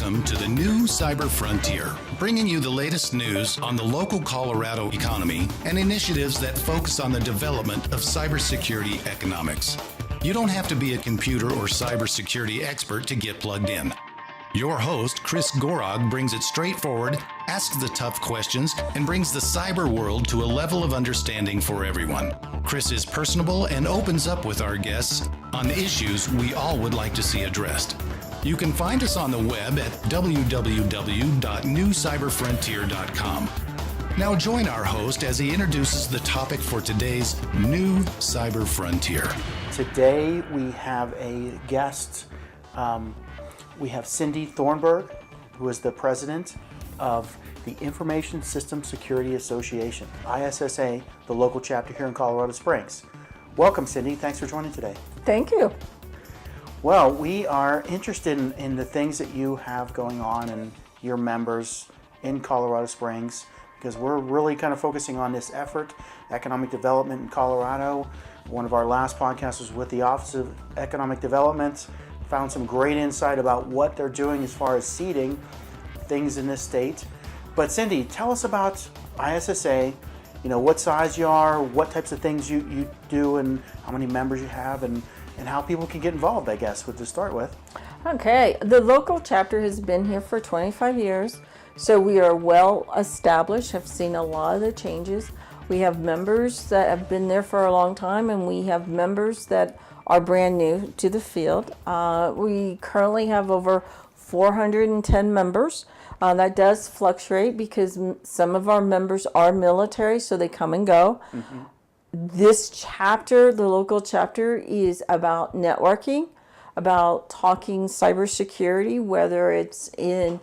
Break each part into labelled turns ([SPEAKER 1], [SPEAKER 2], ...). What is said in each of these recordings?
[SPEAKER 1] Welcome to the new Cyber Frontier, bringing you the latest news on the local Colorado economy and initiatives that focus on the development of cybersecurity economics. You don't have to be a computer or cybersecurity expert to get plugged in. Your host, Chris Gearhart, brings it straightforward, asks the tough questions, and brings the cyber world to a level of understanding for everyone. Chris is personable and opens up with our guests on issues we all would like to see addressed. You can find us on the web at www.newcyberfrontier.com. Now join our host as he introduces the topic for today's new Cyber Frontier.
[SPEAKER 2] Today we have a guest. We have Cindy Thornburg, who is the president of the Information System Security Association, ISSA, the local chapter here in Colorado Springs. Welcome, Cindy. Thanks for joining today.
[SPEAKER 3] Thank you.
[SPEAKER 2] Well, we are interested in the things that you have going on and your members in Colorado Springs, because we're really kind of focusing on this effort, economic development in Colorado. One of our last podcasts was with the Office of Economic Development. Found some great insight about what they're doing as far as seeding things in this state. But Cindy, tell us about ISSA, what size you are, what types of things you do, and how many members you have, and how people can get involved, I guess, to start with.
[SPEAKER 3] Okay, the local chapter has been here for 25 years, so we are well established, have seen a lot of the changes. We have members that have been there for a long time, and we have members that are brand new to the field. We currently have over 410 members. That does fluctuate because some of our members are military, so they come and go. Mm-hmm. This chapter, the local chapter, is about networking, about talking cybersecurity, whether it's in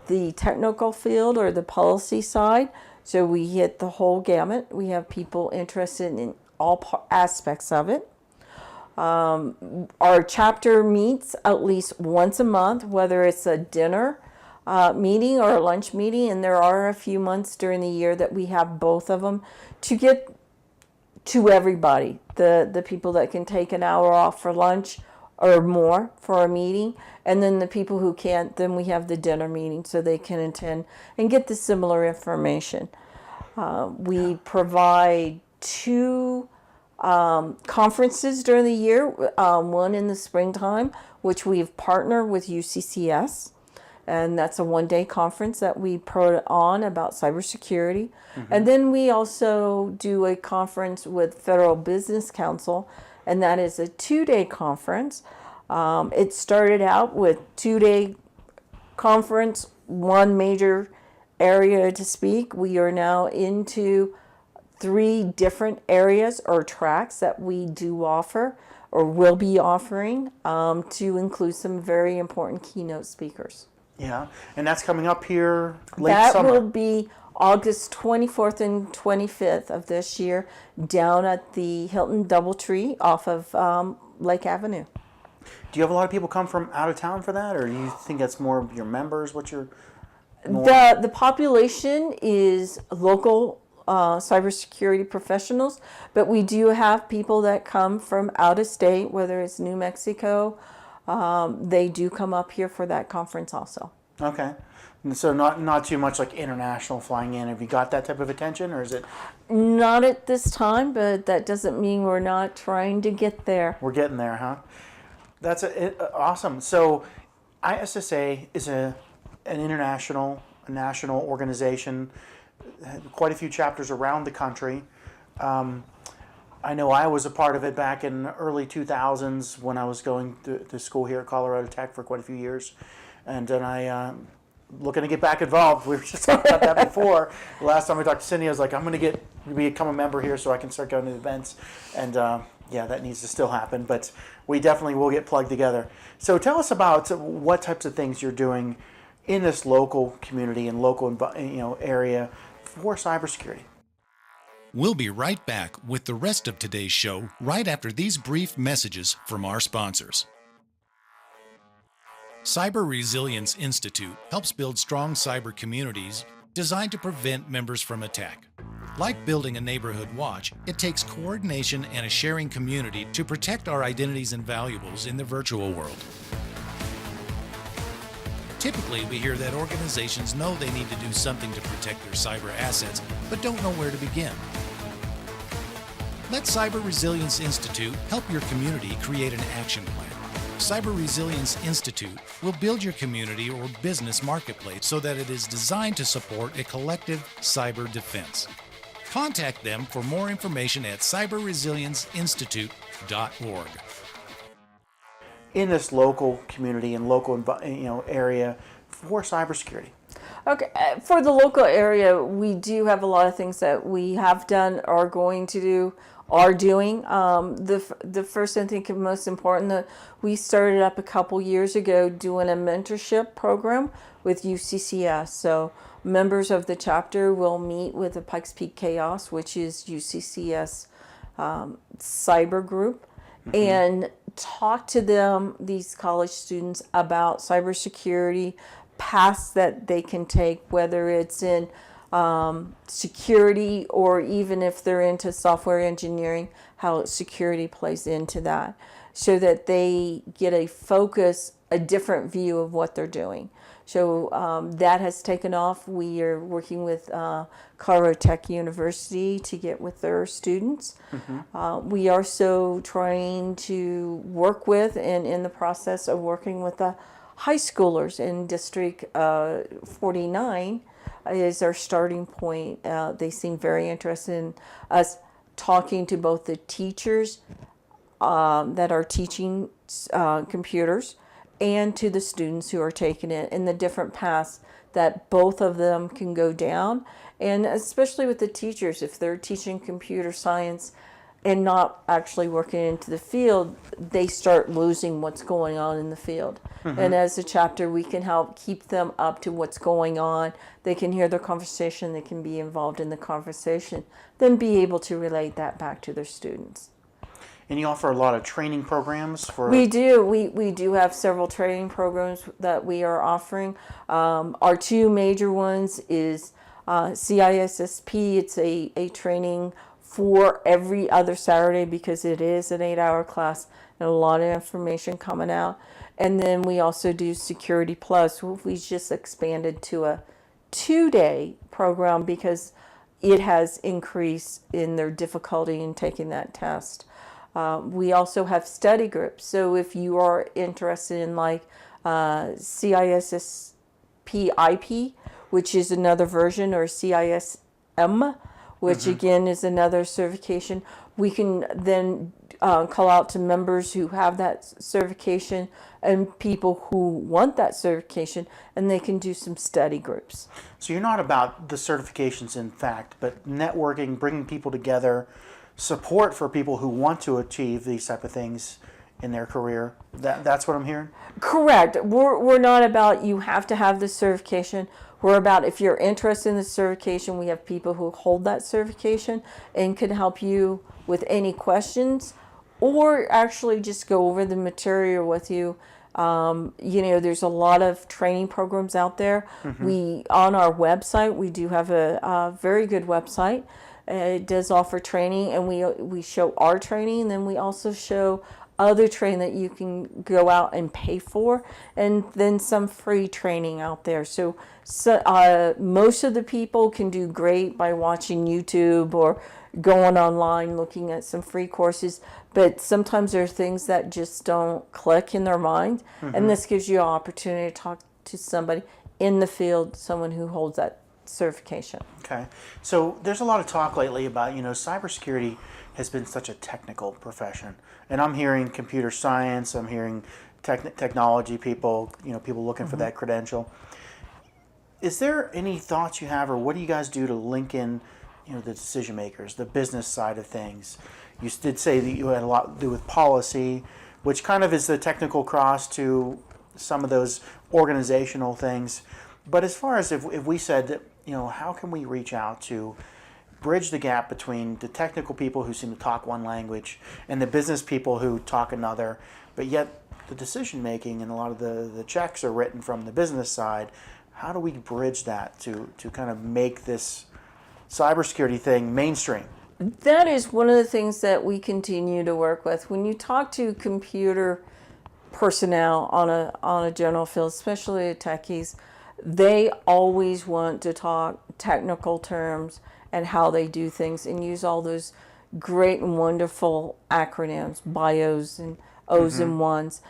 [SPEAKER 3] the technical field or the policy side. So we hit the whole gamut. We have people interested in all aspects of it. Our chapter meets at least once a month, whether it's a dinner meeting or a lunch meeting, and there are a few months during the year that we have both of them to get to everybody, the people that can take an hour off for lunch or more for a meeting, and then the people who can't, then we have the dinner meeting so they can attend and get the similar information. We provide two conferences during the year, one in the springtime, which we've partnered with UCCS, and that's a one-day conference that we put on about cybersecurity. Mm-hmm. And then we also do a conference with Federal Business Council, and that is a two-day conference. It started out with two-day conference, one major area to speak. We are now into 3 different areas or tracks that we do offer or will be offering to include some very important keynote speakers.
[SPEAKER 2] Yeah, and that's coming up here late summer.
[SPEAKER 3] That will be August 24th and 25th of this year down at the Hilton Doubletree off of Lake Avenue.
[SPEAKER 2] Do you have a lot of people come from out of town for that, or do you think that's more of your members? What's your
[SPEAKER 3] The population is local cybersecurity professionals, but we do have people that come from out of state, whether it's New Mexico. They do come up here for that conference also.
[SPEAKER 2] Okay. And so not too much like international flying in. Have you got that type of attention, or is it?
[SPEAKER 3] Not at this time, but that doesn't mean we're not trying to get there.
[SPEAKER 2] We're getting there, huh? That's awesome. So ISSA is a national organization, quite a few chapters around the country. I know I was a part of it back in the early 2000s when I was going to school here at Colorado Tech for quite a few years. And then I looking to get back involved. We were just talking about that before. The last time we talked to Cindy, I was like, I'm going to become a member here so I can start going to events. And yeah, that needs to still happen. But we definitely will get plugged together. So tell us about what types of things you're doing in this local community and local area for cybersecurity.
[SPEAKER 1] We'll be right back with the rest of today's show right after these brief messages from our sponsors. Cyber Resilience Institute helps build strong cyber communities designed to prevent members from attack. Like building a neighborhood watch, it takes coordination and a sharing community to protect our identities and valuables in the virtual world. Typically, we hear that organizations know they need to do something to protect their cyber assets, but don't know where to begin. Let Cyber Resilience Institute help your community create an action plan. Cyber Resilience Institute will build your community or business marketplace so that it is designed to support a collective cyber defense. Contact them for more information at cyberresilienceinstitute.org.
[SPEAKER 2] In this local community and local area for cybersecurity?
[SPEAKER 3] Okay, for the local area, we do have a lot of things that we have done, are going to do, are doing. The first, I think, most important, that we started up a couple years ago doing a mentorship program with UCCS. So members of the chapter will meet with the Pikes Peak Chaos, which is UCCS cyber group, and talk to them, these college students, about cybersecurity paths that they can take, whether it's in security or even if they're into software engineering, how security plays into that, so that they get a focus, a different view of what they're doing. So that has taken off. We are working with Colorado Tech University to get with their students. We are also trying to work with, and in the process of working with the high schoolers in District 49 is our starting point. They seem very interested in us talking to both the teachers that are teaching computers and to the students who are taking it, in the different paths that both of them can go down. And especially with the teachers, if they're teaching computer science and not actually working into the field, they start losing what's going on in the field. And as a chapter, we can help keep them up to what's going on. They can hear their conversation, they can be involved in the conversation, then be able to relate that back to their students.
[SPEAKER 2] And you offer a lot of training programs for...
[SPEAKER 3] We do. We do have several training programs that we are offering. Our two major ones is CISSP. It's a training for every other Saturday because it is an 8-hour class and a lot of information coming out. And then we also do Security Plus. We just expanded to a 2-day program because it has increased in their difficulty in taking that test. We also have study groups. So if you are interested in like CISSP IP, which is another version, or CISM, which again is another certification, we can then call out to members who have that certification and people who want that certification, and they can do some study groups.
[SPEAKER 2] So you're not about the certifications in fact, but networking, bringing people together, support for people who want to achieve these type of things in their career. That's what I'm hearing?
[SPEAKER 3] Correct. We're not about you have to have the certification. We're about if you're interested in the certification, we have people who hold that certification and can help you with any questions, or actually just go over the material with you. There's a lot of training programs out there. We, on our website, we do have a very good website. It does offer training, and we show our training, and then we also show other training that you can go out and pay for, and then some free training out there. So most of the people can do great by watching YouTube or going online looking at some free courses, but sometimes there are things that just don't click in their mind, and this gives you an opportunity to talk to somebody in the field, someone who holds that certification.
[SPEAKER 2] Okay. So there's a lot of talk lately about, cybersecurity has been such a technical profession. And I'm hearing computer science, I'm hearing technology people, people looking for that credential. Is there any thoughts you have, or what do you guys do to link in, the decision makers, the business side of things? You did say that you had a lot to do with policy, which kind of is the technical cross to some of those organizational things. But as far as if we said that, how can we reach out to bridge the gap between the technical people who seem to talk one language and the business people who talk another, but yet the decision making and a lot of the checks are written from the business side? How do we bridge that to kind of make this cybersecurity thing mainstream?
[SPEAKER 3] That is one of the things that we continue to work with. When you talk to computer personnel on a general field, especially the techies, they always want to talk technical terms and how they do things and use all those great and wonderful acronyms, bios and O's and ones,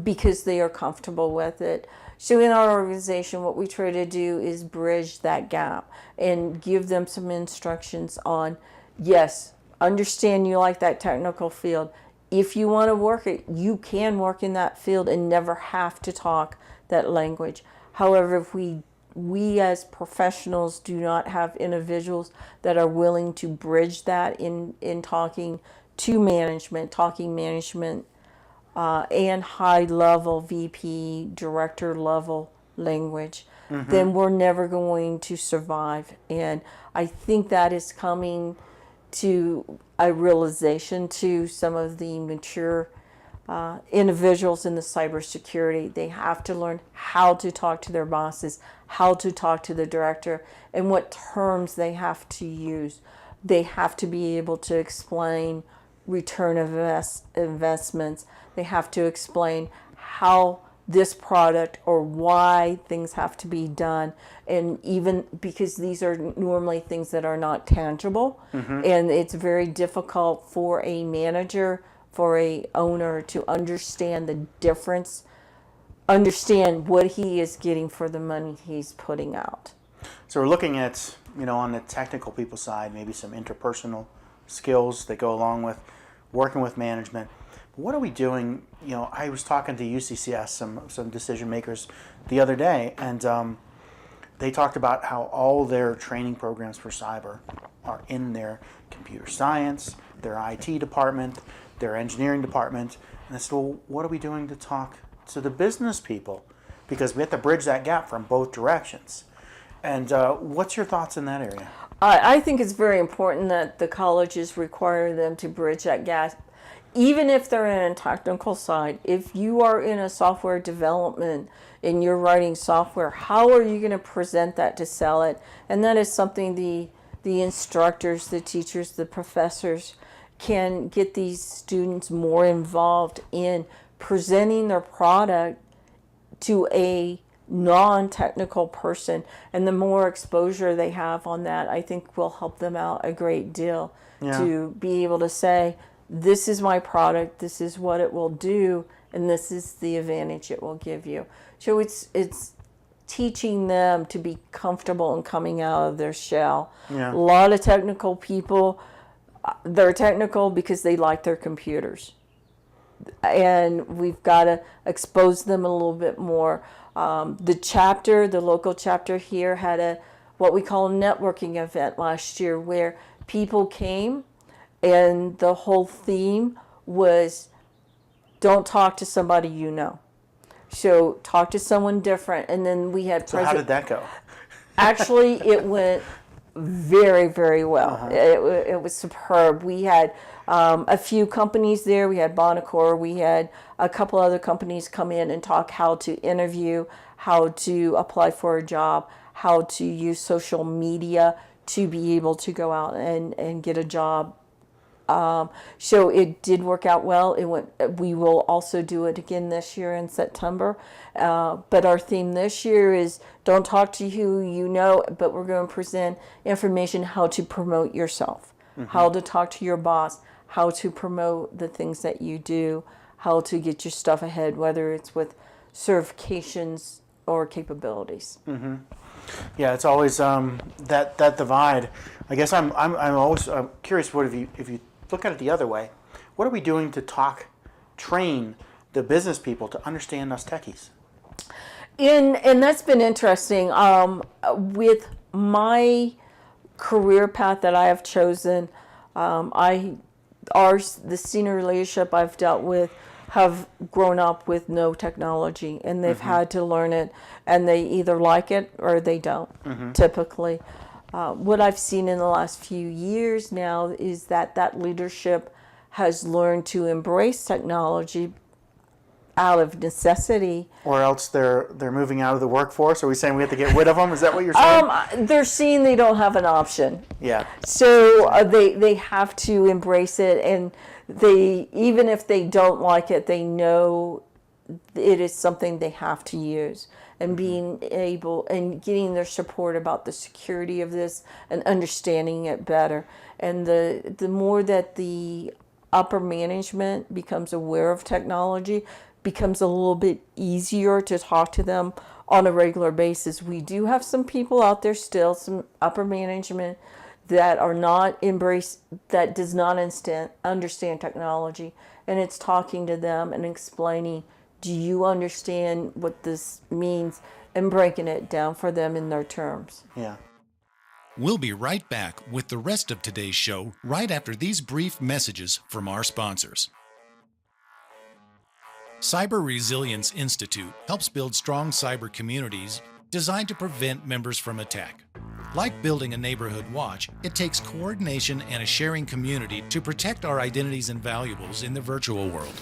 [SPEAKER 3] because they are comfortable with it. So in our organization, what we try to do is bridge that gap and give them some instructions on, yes, understand you like that technical field. If you want to work it, you can work in that field and never have to talk that language. However, if we as professionals do not have individuals that are willing to bridge that in talking to management, and high level VP, director level language, then we're never going to survive. And I think that is coming to a realization to some of the mature individuals in the cybersecurity. They have to learn how to talk to their bosses, how to talk to the director, and what terms they have to use. They have to be able to explain return of investments. They have to explain how this product or why things have to be done, and even because these are normally things that are not tangible, and it's very difficult for a manager, for a owner to understand the difference, understand what he is getting for the money he's putting out.
[SPEAKER 2] So we're looking at, on the technical people side, maybe some interpersonal skills that go along with working with management. What are we doing? I was talking to UCCS, some decision makers the other day, and they talked about how all their training programs for cyber are in their computer science, their IT department, their engineering department. And I said, well, what are we doing to talk to the business people? Because we have to bridge that gap from both directions. And what's your thoughts in that area?
[SPEAKER 3] I think it's very important that the colleges require them to bridge that gap. Even if they're in a technical side, if you are in a software development and you're writing software, how are you going to present that to sell it? And that is something the instructors, the teachers, the professors can get these students more involved in presenting their product to a non-technical person. And the more exposure they have on that, I think will help them out a great deal to be able to say, this is my product, this is what it will do, and this is the advantage it will give you. So it's teaching them to be comfortable in coming out of their shell. A lot of technical people, they're technical because they like their computers. And we've got to expose them a little bit more. The local chapter here had what we call a networking event last year, where people came and the whole theme was, don't talk to somebody you know. So talk to someone different. And then we had...
[SPEAKER 2] So how did that go?
[SPEAKER 3] Actually, it went very, very well. It was superb. We had a few companies there. We had Bonacor. We had a couple other companies come in and talk how to interview, how to apply for a job, how to use social media to be able to go out and get a job. So it did work out well. We will also do it again this year in September. But our theme this year is don't talk to who you know, but we're going to present information how to promote yourself, how to talk to your boss, how to promote the things that you do, how to get your stuff ahead, whether it's with certifications or capabilities.
[SPEAKER 2] Yeah, it's always that divide. I guess I'm always curious. What if you look at it the other way? What are we doing to train the business people to understand us techies?
[SPEAKER 3] And that's been interesting. With my career path that I have chosen, the senior leadership I've dealt with have grown up with no technology, and they've had to learn it, and they either like it or they don't, typically. What I've seen in the last few years now is that leadership has learned to embrace technology out of necessity.
[SPEAKER 2] Or else they're moving out of the workforce. Are we saying we have to get rid of them? Is that what you're saying?
[SPEAKER 3] They're seeing they don't have an option.
[SPEAKER 2] Yeah.
[SPEAKER 3] So they have to embrace it, and even if they don't like it, they know it is something they have to use, and being able and getting their support about the security of this and understanding it better. And the more that the upper management becomes aware of technology, becomes a little bit easier to talk to them on a regular basis. We do have some people out there still, some upper management that are not that does not understand technology, and it's talking to them and explaining, do you understand what this means, and breaking it down for them in their terms.
[SPEAKER 2] Yeah.
[SPEAKER 1] We'll be right back with the rest of today's show right after these brief messages from our sponsors. Cyber Resilience Institute helps build strong cyber communities designed to prevent members from attack. Like building a neighborhood watch, it takes coordination and a sharing community to protect our identities and valuables in the virtual world.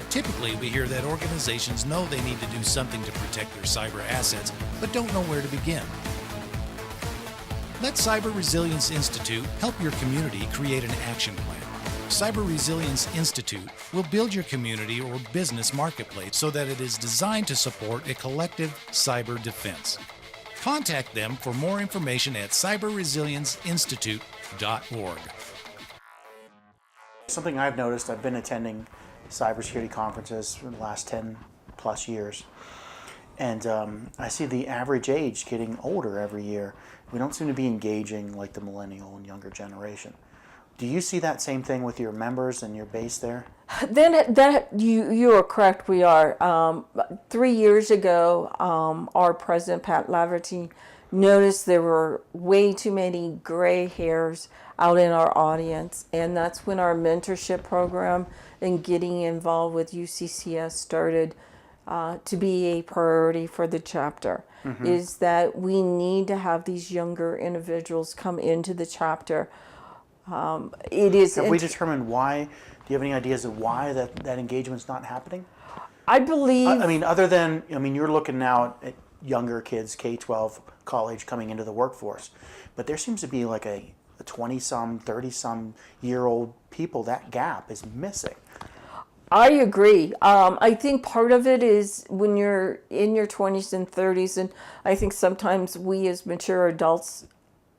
[SPEAKER 1] Typically, we hear that organizations know they need to do something to protect their cyber assets, but don't know where to begin. Let Cyber Resilience Institute help your community create an action plan. Cyber Resilience Institute will build your community or business marketplace so that it is designed to support a collective cyber defense. Contact them for more information at cyberresilienceinstitute.org.
[SPEAKER 2] Something I've noticed, I've been attending cybersecurity conferences for the last 10 plus years, and I see the average age getting older every year. We don't seem to be engaging like the millennial and younger generation. Do you see that same thing with your members and your base there?
[SPEAKER 3] Then that you are correct. We are. 3 years ago, our president Pat Laverty noticed there were way too many gray hairs out in our audience, and that's when our mentorship program and getting involved with UCCS started to be a priority for the chapter. Is that we need to have these younger individuals come into the chapter. It is.
[SPEAKER 2] Have we determined why? Do you have any ideas of why that engagement's not happening?
[SPEAKER 3] I believe.
[SPEAKER 2] I mean, other than, you're looking now at younger kids, K-12, college, coming into the workforce, but there seems to be like a 20-some, 30-some-year-old people. That gap is missing.
[SPEAKER 3] I agree. I think part of it is when you're in your 20s and 30s, and I think sometimes we as mature adults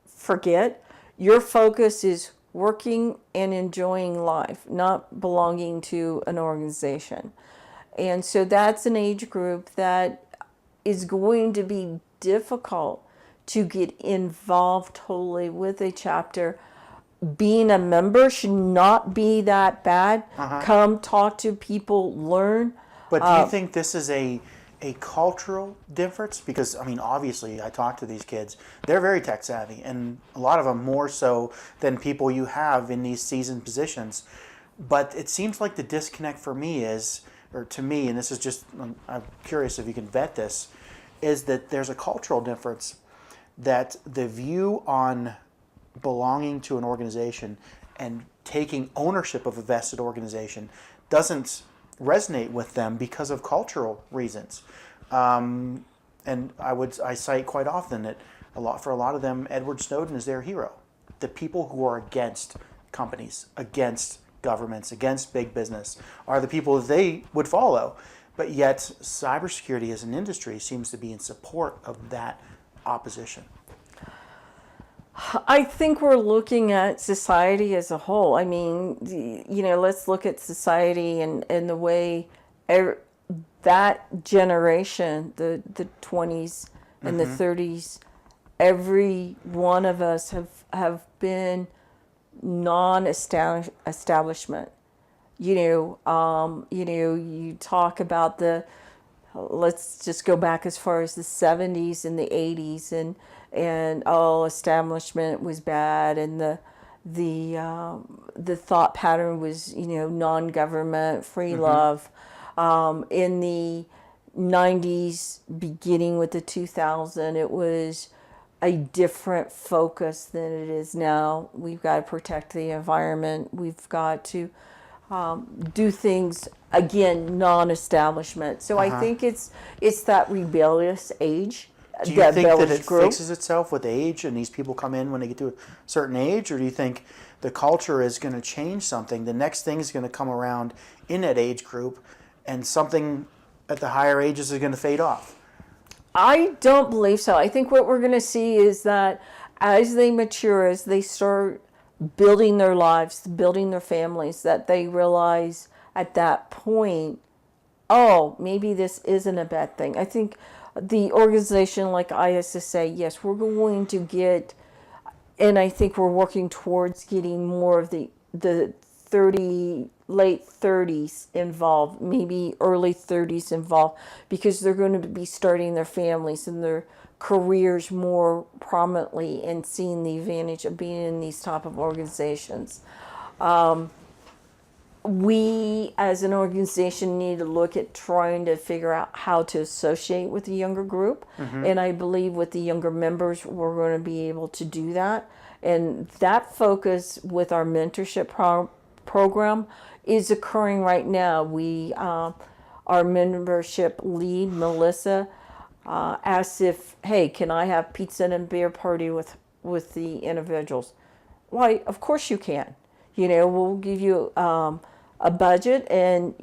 [SPEAKER 3] forget, your focus is working and enjoying life, not belonging to an organization. And so that's an age group that is going to be difficult to get involved totally with a chapter. Being a member should not be that bad. Come talk to people, learn.
[SPEAKER 2] But do you think this is a cultural difference? Because, obviously, I talk to these kids. They're very tech savvy, and a lot of them more so than people you have in these seasoned positions. But it seems like the disconnect for me is, or to me, and this is just, I'm curious if you can vet this, is that there's a cultural difference, that the view on belonging to an organization and taking ownership of a vested organization doesn't resonate with them because of cultural reasons. And I cite quite often that for a lot of them, Edward Snowden is their hero. The people who are against companies, against governments, against big business are the people that they would follow. But yet cybersecurity as an industry seems to be in support of that opposition.
[SPEAKER 3] I think we're looking at society as a whole. Let's look at society and the way that generation, the 20s and the 30s, every one of us have been non-establishment. You talk about let's just go back as far as the 70s and the 80s, and establishment was bad, and the thought pattern was non-government, free love. In the 90s, beginning with the 2000, it was a different focus than it is now. We've got to protect the environment. We've got to do things, again, non-establishment. So I think it's that rebellious age
[SPEAKER 2] Do you think that
[SPEAKER 3] village
[SPEAKER 2] it
[SPEAKER 3] group.
[SPEAKER 2] fixes itself with age and these people come in when they get to a certain age? Or do you think the culture is going to change something? The next thing is going to come around in that age group and something at the higher ages is going to fade off?
[SPEAKER 3] I don't believe so. I think what we're going to see is that as they mature, as they start building their lives, building their families, that they realize at that point, oh, maybe this isn't a bad thing. I think the organization like ISSA, yes, we're going to get, and I think we're working towards getting more of the late 30s involved, maybe early 30s involved, because they're going to be starting their families and their careers more prominently and seeing the advantage of being in these type of organizations. We as an organization need to look at trying to figure out how to associate with the younger group. And I believe with the younger members, we're going to be able to do that. And that focus with our mentorship program is occurring right now. Our membership lead, Melissa, asked if, hey, can I have pizza and beer party with the individuals? Why, of course you can. We'll give you a budget and,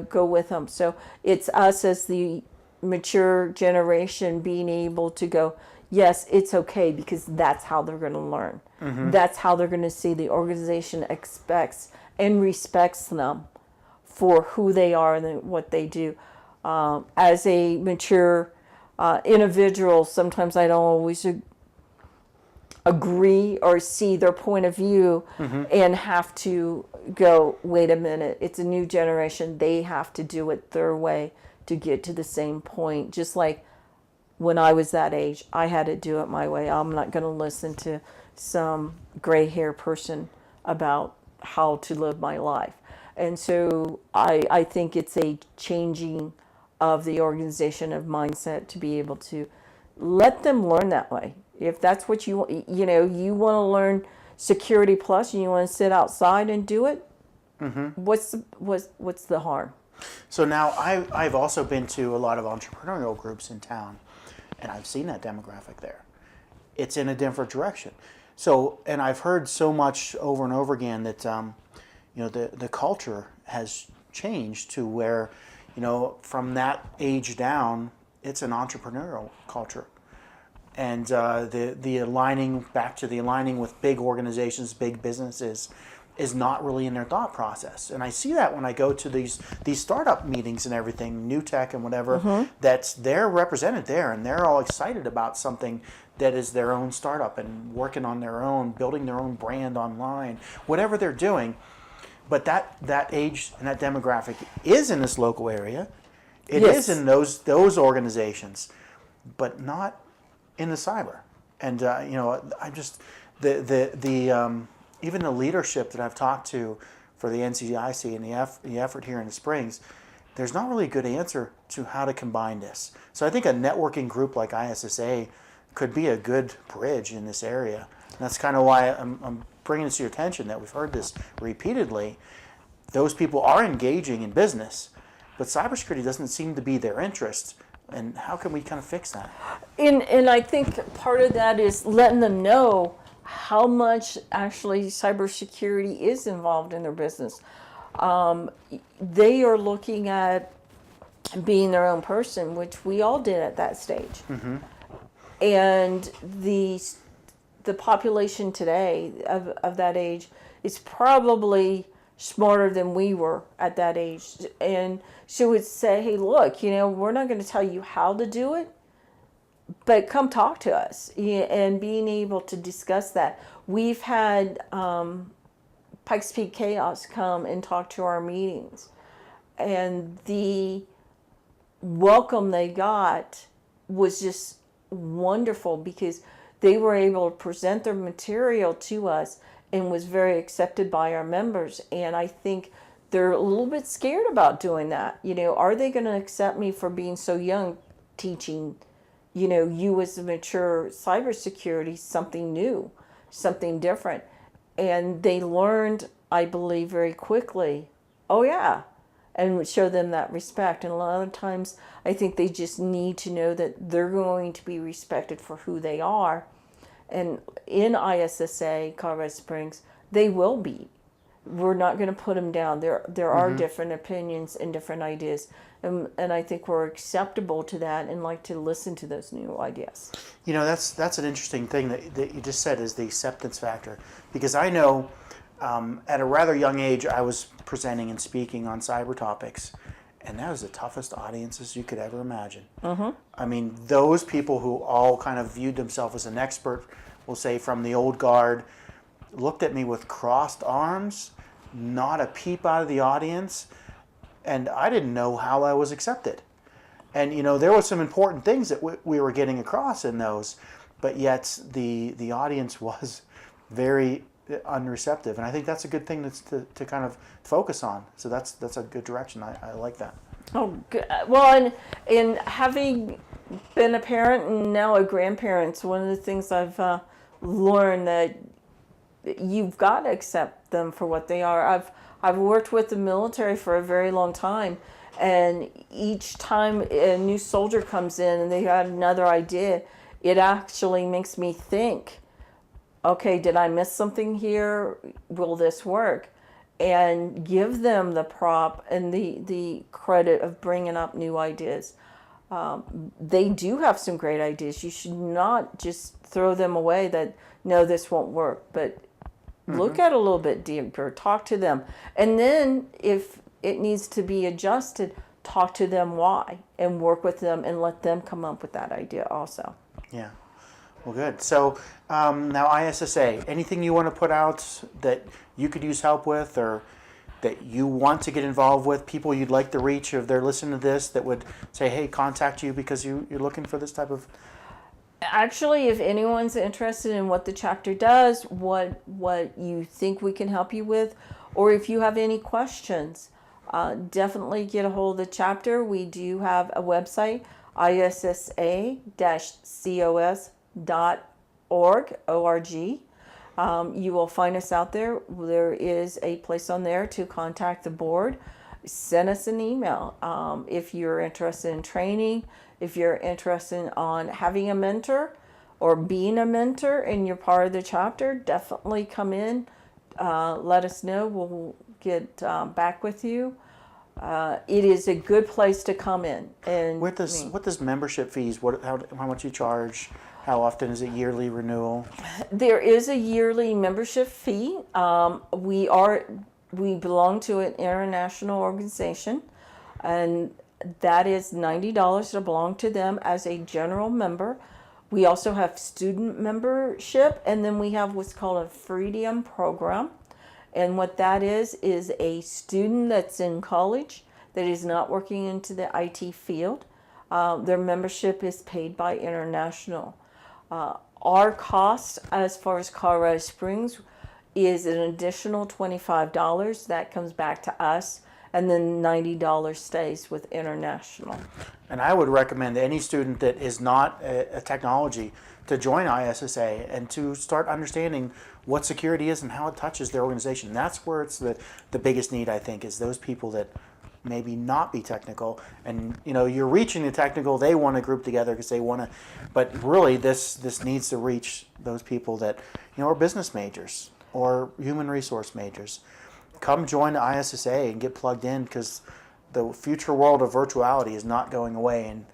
[SPEAKER 3] go with them. So it's us as the mature generation being able to go, yes, it's okay, because that's how they're going to learn. That's how they're going to see the organization expects and respects them for who they are and what they do. As a mature individual, sometimes I don't always agree or see their point of view and have to go, wait a minute, it's a new generation. They have to do it their way to get to the same point. Just like when I was that age, I had to do it my way. I'm not going to listen to some gray hair person about how to live my life. And so I think it's a changing of the organization of mindset to be able to let them learn that way. If that's what you want to learn Security Plus and you want to sit outside and do it, what's the harm?
[SPEAKER 2] So now I've also been to a lot of entrepreneurial groups in town, and I've seen that demographic there. It's in a different direction. So, and I've heard so much over and over again that the culture has changed to where, from that age down, it's an entrepreneurial culture. And the aligning with big organizations, big businesses, is not really in their thought process. And I see that when I go to these startup meetings and everything, new tech and whatever, they're represented there, and they're all excited about something that is their own startup and working on their own, building their own brand online, whatever they're doing. But that age and that demographic is in this local area. It is in those organizations, but not in the cyber. And I just even the leadership that I've talked to for the NCIC and the effort here in the Springs, there's not really a good answer to how to combine this. So I think a networking group like ISSA could be a good bridge in this area. And that's kind of why I'm bringing this to your attention, that we've heard this repeatedly. Those people are engaging in business, but cybersecurity doesn't seem to be their interest. And how can we kind of fix that?
[SPEAKER 3] And I think part of that is letting them know how much actually cybersecurity is involved in their business. They are looking at being their own person, which we all did at that stage. And the population today of that age is probably smarter than we were at that age. And she would say, hey, look, we're not going to tell you how to do it, but come talk to us. And being able to discuss that. We've had Pikes Peak Chaos come and talk to our meetings. And the welcome they got was just wonderful, because they were able to present their material to us and was very accepted by our members. And I think they're a little bit scared about doing that. Are they going to accept me for being so young, teaching, you as a mature cybersecurity, something new, something different? And they learned, I believe, very quickly, oh yeah, and show them that respect. And a lot of times I think they just need to know that they're going to be respected for who they are. And in ISSA, Colorado Springs, they will be. We're not going to put them down. There are different opinions and different ideas. And I think we're acceptable to that and like to listen to those new ideas.
[SPEAKER 2] You know, that's an interesting thing that you just said, is the acceptance factor. Because I know at a rather young age, I was presenting and speaking on cyber topics, and that was the toughest audiences you could ever imagine. I mean, those people who all kind of viewed themselves as an expert, we'll say from the old guard, looked at me with crossed arms, not a peep out of the audience, and I didn't know how I was accepted. And you know, there were some important things that we were getting across in those, but yet the audience was very unreceptive, and I think that's a good thing to kind of focus on. So that's a good direction. I like that.
[SPEAKER 3] Oh, good. Well, and having been a parent and now a grandparent, one of the things I've learned that you've got to accept them for what they are. I've worked with the military for a very long time, and each time a new soldier comes in and they got another idea, it actually makes me think, okay, did I miss something here? Will this work? And give them the prop and the credit of bringing up new ideas. They do have some great ideas. You should not just throw them away that, no, this won't work, but look at it a little bit deeper, talk to them. And then if it needs to be adjusted, talk to them why and work with them and let them come up with that idea also.
[SPEAKER 2] Yeah. Well, good. So now ISSA, anything you want to put out that you could use help with, or that you want to get involved with, people you'd like to reach if they're listening to this that would say, hey, contact you because you're looking for this type of...
[SPEAKER 3] Actually, if anyone's interested in what the chapter does, what you think we can help you with, or if you have any questions, definitely get a hold of the chapter. We do have a website, issa-cos.org, O-R-G. You will find us out there. There is a place on there to contact the board. Send us an email. If you're interested in training, if you're interested on having a mentor or being a mentor and you're part of the chapter, definitely come in. Let us know. We'll get back with you. It is a good place to come in. And
[SPEAKER 2] what does membership fees? How much you charge? How often is it yearly renewal?
[SPEAKER 3] There is a yearly membership fee. We belong to an international organization, and that is $90 to belong to them as a general member. We also have student membership, and then we have what's called a freedom program. And what that is a student that's in college that is not working into the IT field. Their membership is paid by International. Our cost as far as Colorado Springs is an additional $25. That comes back to us, and then $90 stays with International.
[SPEAKER 2] And I would recommend any student that is not a technology to join ISSA and to start understanding what security is and how it touches their organization. That's where it's the biggest need, I think, is those people that maybe not be technical. And you know, you're reaching the technical, they want to group together because they want to, but really this needs to reach those people that, you know, are business majors or human resource majors. Come join the ISSA and get plugged in, because the future world of virtuality is not going away, and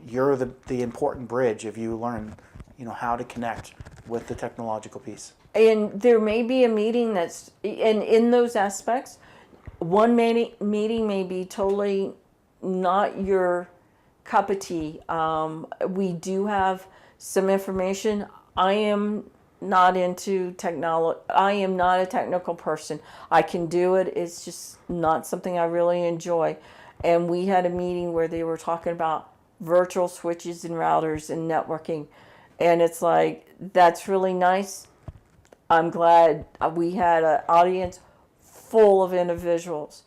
[SPEAKER 2] you're the important bridge if you learn, you know, how to connect with the technological piece.
[SPEAKER 3] And there may be a meeting that's, and in those aspects, one meeting may be totally not your cup of tea. We do have some information. I am not into technology. I am not a technical person. I can do it. It's just not something I really enjoy. And we had a meeting where they were talking about virtual switches and routers and networking. And it's like, that's really nice. I'm glad we had an audience full of individuals.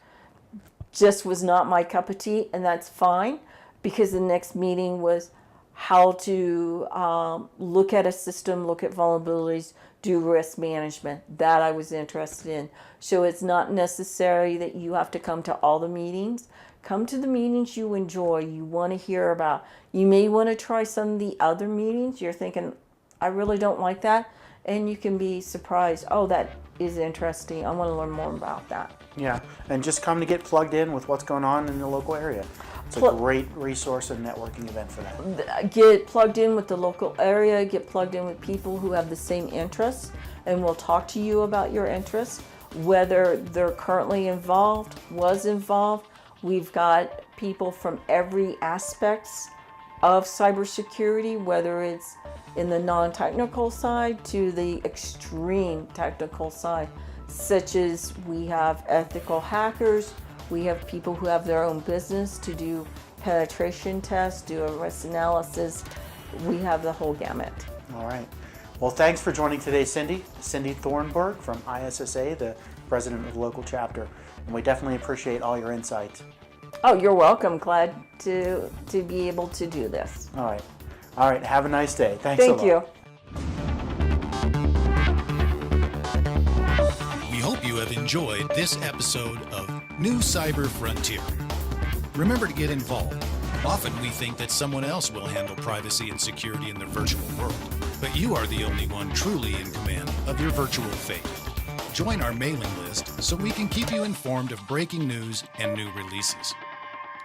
[SPEAKER 3] Just was not my cup of tea, and that's fine, because the next meeting was how to look at a system, look at vulnerabilities, do risk management. That I was interested in. So it's not necessary that you have to come to all the meetings. Come to the meetings you enjoy, you want to hear about. You may want to try some of the other meetings. You're thinking, I really don't like that. And you can be surprised, oh, that is interesting. I want to learn more about that.
[SPEAKER 2] Yeah, and just come to get plugged in with what's going on in the local area. It's a great resource and networking event for that.
[SPEAKER 3] Get plugged in with the local area, get plugged in with people who have the same interests, and we'll talk to you about your interests, whether they're currently involved, was involved. We've got people from every aspects of cybersecurity, whether it's in the non-technical side to the extreme technical side, such as we have ethical hackers, we have people who have their own business to do penetration tests, do a risk analysis. We have the whole gamut.
[SPEAKER 2] All right. Well, thanks for joining today, Cindy. Cindy Thornburg from ISSA, the president of the local chapter. And we definitely appreciate all your insights.
[SPEAKER 3] Oh, you're welcome. Glad to be able to do this.
[SPEAKER 2] All right. All right. Have a nice day. Thanks a lot.
[SPEAKER 3] Thank you.
[SPEAKER 1] We hope you have enjoyed this episode of New Cyber Frontier. Remember to get involved. Often we think that someone else will handle privacy and security in the virtual world, but you are the only one truly in command of your virtual fate. Join our mailing list so we can keep you informed of breaking news and new releases.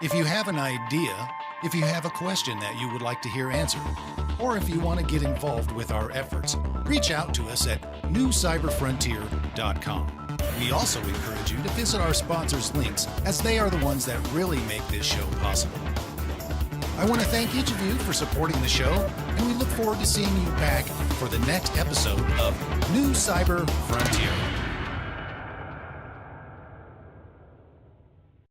[SPEAKER 1] If you have an idea, if you have a question that you would like to hear answered, or if you want to get involved with our efforts, reach out to us at newcyberfrontier.com. We also encourage you to visit our sponsors' links, as they are the ones that really make this show possible. I want to thank each of you for supporting the show, and we look forward to seeing you back for the next episode of New Cyber Frontier.